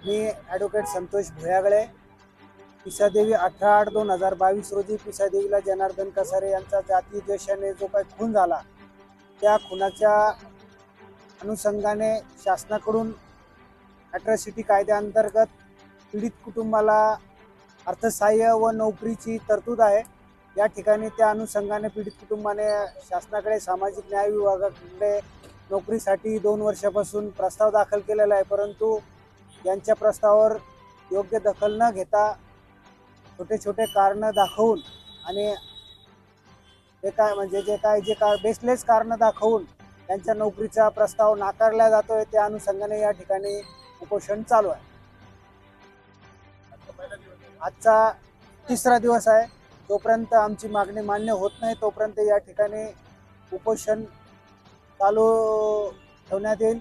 मी advocate Santosh भुयागळे. Pisadevi 18/8/2022 रोजी पिसादेवीला जनार्दन कसारे यांचा जाती द्वेषाने जो काही खून झाला, त्या खुनाच्या अनुषंगाने शासनाकडून ॲट्रॉसिटी कायद्याअंतर्गत पीडित कुटुंबाला अर्थसहाय्य व नोकरीची तरतूद आहे. या ठिकाणी त्या अनुषंगाने पीडित कुटुंबाने शासनाकडे सामाजिक न्याय विभागाकडे नोकरीसाठी 2 वर्षापासून प्रस्ताव दाखल केलेला आहे, परंतु यांच्या प्रस्तावावर योग्य दखल न घेता छोटे छोटे कारणं दाखवून आणि जे काय बेसलेस कारणं दाखवून त्यांच्या नोकरीचा प्रस्ताव नाकारला जातोय. त्या अनुषंगाने या ठिकाणी उपोषण चालू आहे. आजचा 3रा दिवस आहे. जोपर्यंत आमची मागणी मान्य होत नाही तोपर्यंत या ठिकाणी उपोषण चालू ठेवण्यात येईल.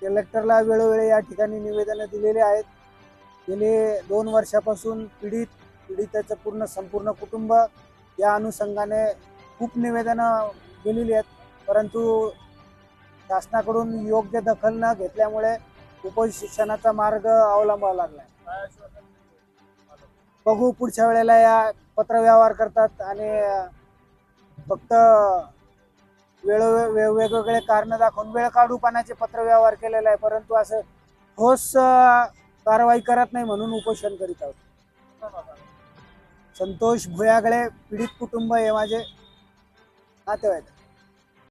कलेक्टरला वेळोवेळी या ठिकाणी निवेदनं दिलेली आहेत. गेले 2 वर्षापासून पीडिताचं संपूर्ण कुटुंब या अनुषंगाने खूप निवेदनं दिलेली आहेत, परंतु शासनाकडून योग्य दखल न घेतल्यामुळे उपोषणाचा मार्ग अवलंबावा लागला. बघू, पुढच्या वेळेला या पत्रव्यवहार करतात आणि फक्त वेगवेगळे कारण दाखवून वेळ काढूपणाचे पत्रव्यवहार केलेला आहे, परंतु असं ठोस कारवाई करत नाही म्हणून उपोषण करीत आहोत. संतोष भुयागळे, पीडित कुटुंब हे माझे नातेवाईक.